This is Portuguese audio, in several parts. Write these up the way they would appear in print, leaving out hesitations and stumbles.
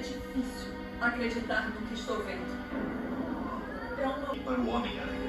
difícil acreditar no que estou vendo. Para o Homem-Aranha.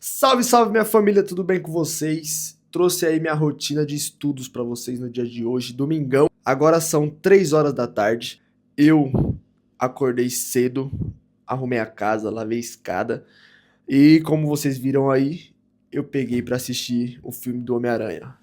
Salve, salve minha família, tudo bem com vocês? Trouxe aí minha rotina de estudos pra vocês no dia de hoje, domingão. Agora são 3 horas da tarde. Eu acordei cedo, arrumei a casa, lavei a escada. E como vocês viram aí, eu peguei pra assistir o filme do Homem-Aranha.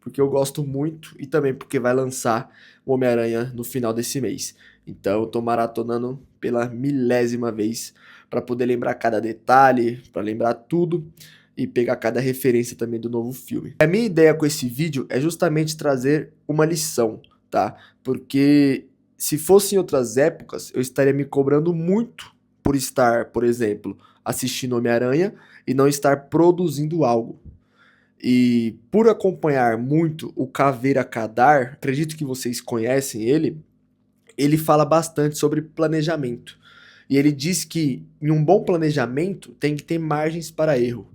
Porque eu gosto muito e também porque vai lançar o Homem-Aranha no final desse mês. Então eu tô maratonando pela milésima vez para poder lembrar cada detalhe, para lembrar tudo e pegar cada referência também do novo filme. A minha ideia com esse vídeo é justamente trazer uma lição, tá? Porque se fosse em outras épocas, eu estaria me cobrando muito por estar, por exemplo, assistindo Homem-Aranha e não estar produzindo algo. E por acompanhar muito o Caveira Kadar, acredito que vocês conhecem ele fala bastante sobre planejamento. E ele diz que em um bom planejamento tem que ter margens para erro,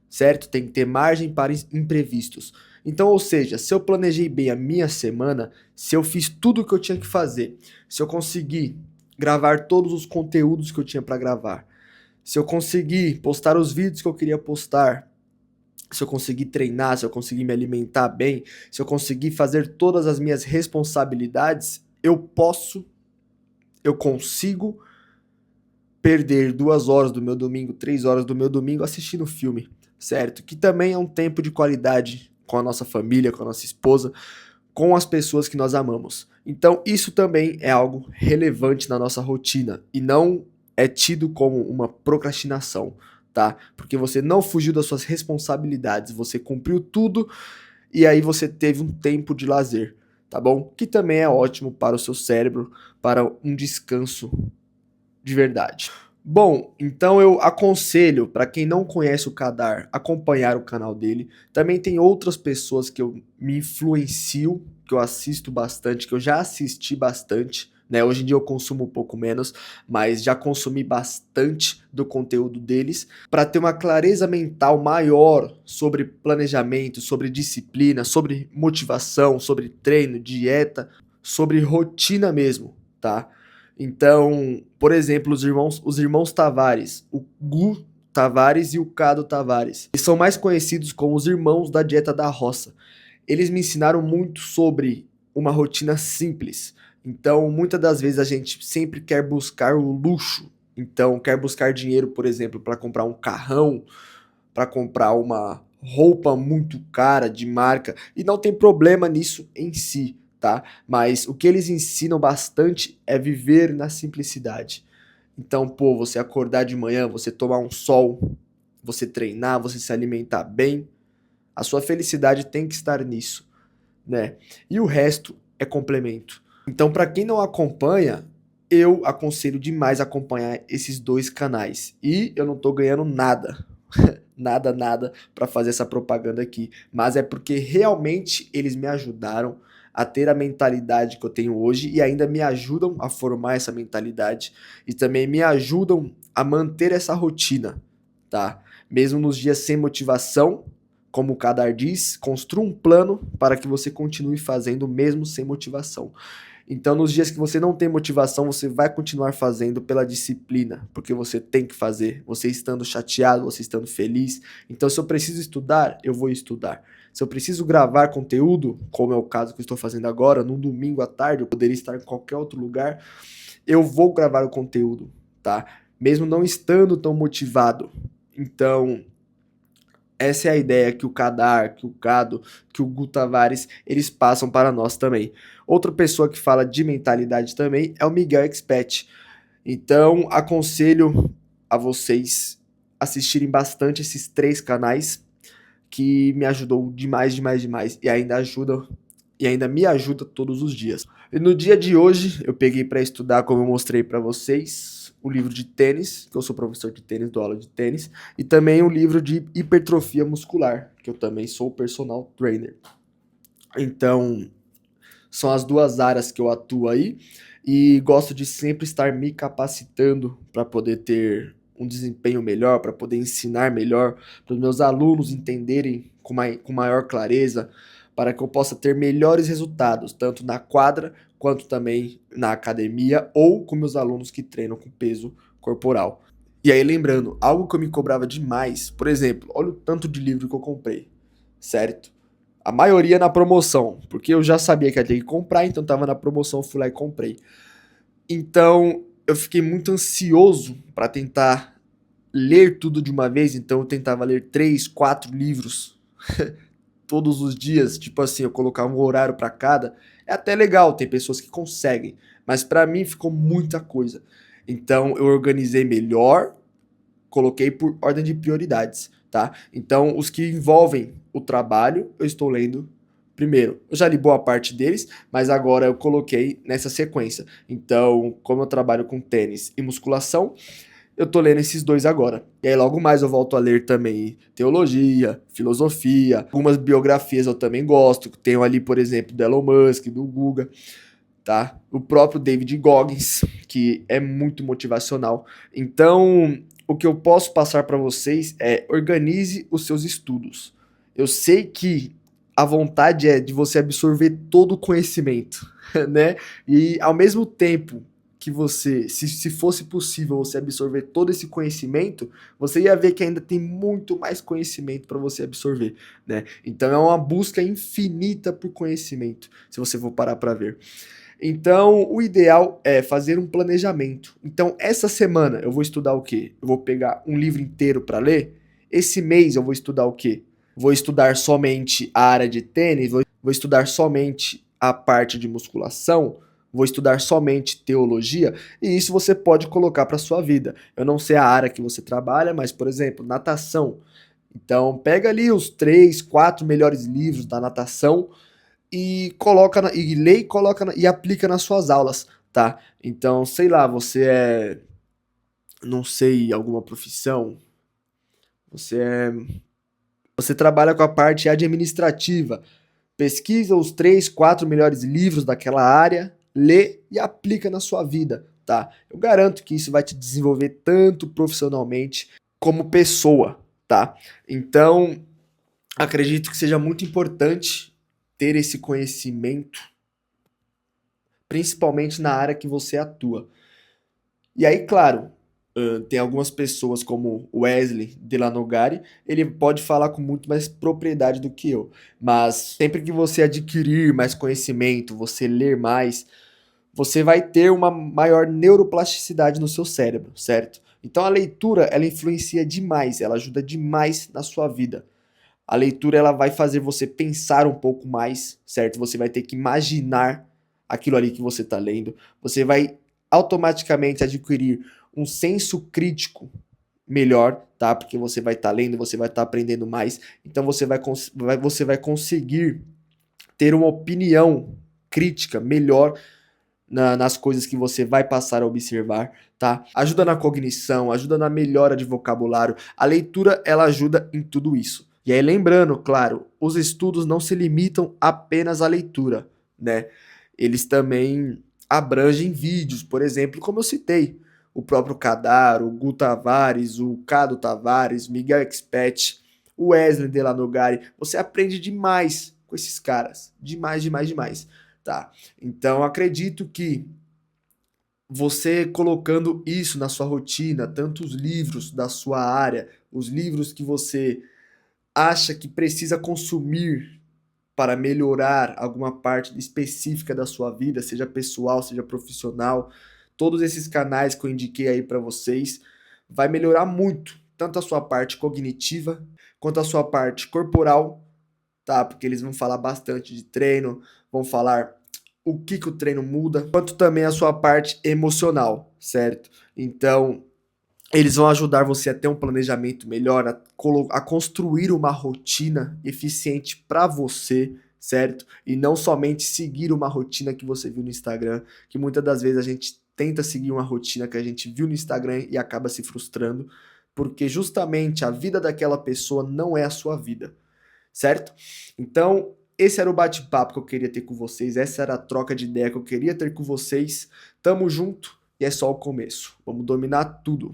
certo? Tem que ter margem para imprevistos. Então, ou seja, se eu planejei bem a minha semana, se eu fiz tudo o que eu tinha que fazer, se eu conseguir gravar todos os conteúdos que eu tinha para gravar, se eu conseguir postar os vídeos que eu queria postar, se eu conseguir treinar, se eu conseguir me alimentar bem, se eu conseguir fazer todas as minhas responsabilidades, eu consigo perder 2 horas do meu domingo, 3 horas do meu domingo assistindo filme, certo? Que também é um tempo de qualidade com a nossa família, com a nossa esposa, com as pessoas que nós amamos. Então isso também é algo relevante na nossa rotina e não é tido como uma procrastinação, tá? Porque você não fugiu das suas responsabilidades, você cumpriu tudo e aí você teve um tempo de lazer, tá bom? Que também é ótimo para o seu cérebro, para um descanso de verdade. Bom, então eu aconselho, para quem não conhece o Kadar, acompanhar o canal dele. Também tem outras pessoas que eu me influencio, que eu assisto bastante, que eu já assisti bastante, né? Hoje em dia eu consumo um pouco menos, mas já consumi bastante do conteúdo deles, para ter uma clareza mental maior sobre planejamento, sobre disciplina, sobre motivação, sobre treino, dieta, sobre rotina mesmo, tá? Então, por exemplo, os irmãos Tavares, o Gu Tavares e o Cado Tavares, eles são mais conhecidos como os irmãos da dieta da roça. Eles me ensinaram muito sobre uma rotina simples. Então, muitas das vezes a gente sempre quer buscar o luxo. Então, quer buscar dinheiro, por exemplo, para comprar um carrão, para comprar uma roupa muito cara, de marca, e não tem problema nisso em si, tá? Mas o que eles ensinam bastante é viver na simplicidade. Então, pô, você acordar de manhã, você tomar um sol, você treinar, você se alimentar bem, a sua felicidade tem que estar nisso, né? E o resto é complemento. Então, para quem não acompanha, eu aconselho demais acompanhar esses dois canais. E eu não tô ganhando nada, nada para fazer essa propaganda aqui, mas é porque realmente eles me ajudaram a ter a mentalidade que eu tenho hoje e ainda me ajudam a formar essa mentalidade e também me ajudam a manter essa rotina, tá? Mesmo nos dias sem motivação, como o Kadar diz, construa um plano para que você continue fazendo mesmo sem motivação. Então, nos dias que você não tem motivação, você vai continuar fazendo pela disciplina, porque você tem que fazer, você estando chateado, você estando feliz. Então, se eu preciso estudar, eu vou estudar. Se eu preciso gravar conteúdo, como é o caso que eu estou fazendo agora, num domingo à tarde, eu poderia estar em qualquer outro lugar, eu vou gravar o conteúdo, tá? Mesmo não estando tão motivado. Então, essa é a ideia que o Kadar, que o Kado, que o Gu Tavares, eles passam para nós também. Outra pessoa que fala de mentalidade também é o Miguel Expat. Então, aconselho a vocês assistirem bastante esses três canais que me ajudou demais e ainda me ajuda todos os dias. E no dia de hoje, eu peguei para estudar, como eu mostrei para vocês, o livro de tênis, que eu sou professor de tênis, dou aula de tênis, e também o livro de hipertrofia muscular, que eu também sou personal trainer. Então, são as duas áreas que eu atuo aí e gosto de sempre estar me capacitando para poder ter um desempenho melhor, para poder ensinar melhor, para os meus alunos entenderem com maior clareza, para que eu possa ter melhores resultados, tanto na quadra quanto também na academia ou com meus alunos que treinam com peso corporal. E aí, lembrando, algo que eu me cobrava demais, por exemplo, olha o tanto de livro que eu comprei, certo? A maioria na promoção, porque eu já sabia que ia ter que comprar, então tava na promoção, fui lá e comprei. Então, eu fiquei muito ansioso para tentar ler tudo de uma vez, então eu tentava ler 3, 4 livros todos os dias, tipo assim, eu colocava um horário para cada. É até legal, tem pessoas que conseguem, mas para mim ficou muita coisa. Então, eu organizei melhor, coloquei por ordem de prioridades, tá? Então, os que envolvem o trabalho, eu estou lendo primeiro. Eu já li boa parte deles, mas agora eu coloquei nessa sequência. Então, como eu trabalho com tênis e musculação, eu tô lendo esses dois agora. E aí logo mais eu volto a ler também teologia, filosofia, algumas biografias eu também gosto. Tenho ali, por exemplo, do Elon Musk, do Guga, tá? O próprio David Goggins, que é muito motivacional. Então, o que eu posso passar para vocês é organize os seus estudos. Eu sei que a vontade é de você absorver todo o conhecimento, né? E ao mesmo tempo que você, se fosse possível você absorver todo esse conhecimento, você ia ver que ainda tem muito mais conhecimento para você absorver, né? Então é uma busca infinita por conhecimento, se você for parar para ver. Então, o ideal é fazer um planejamento. Então, essa semana eu vou estudar o quê? Eu vou pegar um livro inteiro para ler? Esse mês eu vou estudar o quê? Vou estudar somente a área de tênis? Vou estudar somente a parte de musculação? Vou estudar somente teologia? E isso você pode colocar para sua vida. Eu não sei a área que você trabalha, mas, por exemplo, natação. Então, pega ali os 3, 4 melhores livros da natação e e lê e e aplica nas suas aulas, tá? Então, sei lá, você é, não sei, alguma profissão, você é, você trabalha com a parte administrativa. Pesquisa os 3, 4 melhores livros daquela área, lê e aplica na sua vida, tá? Eu garanto que isso vai te desenvolver tanto profissionalmente como pessoa, tá? Então, acredito que seja muito importante ter esse conhecimento, principalmente na área que você atua. E aí, claro, tem algumas pessoas como Wesley Delanogari, ele pode falar com muito mais propriedade do que eu. Mas sempre que você adquirir mais conhecimento, você ler mais, você vai ter uma maior neuroplasticidade no seu cérebro, certo? Então a leitura, ela influencia demais, ela ajuda demais na sua vida. A leitura ela vai fazer você pensar um pouco mais, certo? Você vai ter que imaginar aquilo ali que você está lendo. Você vai automaticamente adquirir um senso crítico melhor, tá? Porque você vai estar lendo, você vai estar aprendendo mais. Então você vai conseguir ter uma opinião crítica melhor nas coisas que você vai passar a observar, tá? Ajuda na cognição, ajuda na melhora de vocabulário. A leitura, ela ajuda em tudo isso. E aí, lembrando, claro, os estudos não se limitam apenas à leitura, né? Eles também abrangem vídeos, por exemplo, como eu citei, o próprio Kadar, o Gu Tavares, o Cado Tavares, Miguel Expat, o Wesley Delanogari. Você aprende demais com esses caras. Demais, demais, demais. Tá? Então, acredito que você colocando isso na sua rotina, tanto os livros da sua área, os livros que você acha que precisa consumir para melhorar alguma parte específica da sua vida, seja pessoal, seja profissional, todos esses canais que eu indiquei aí para vocês, vai melhorar muito, tanto a sua parte cognitiva, quanto a sua parte corporal, tá? Porque eles vão falar bastante de treino, vão falar o que o treino muda, quanto também a sua parte emocional, certo? Então, eles vão ajudar você a ter um planejamento melhor, a construir uma rotina eficiente para você, certo? E não somente seguir uma rotina que você viu no Instagram, que muitas das vezes a gente tenta seguir uma rotina que a gente viu no Instagram e acaba se frustrando, porque justamente a vida daquela pessoa não é a sua vida, certo? Então, esse era o bate-papo que eu queria ter com vocês, essa era a troca de ideia que eu queria ter com vocês. Tamo junto e é só o começo. Vamos dominar tudo.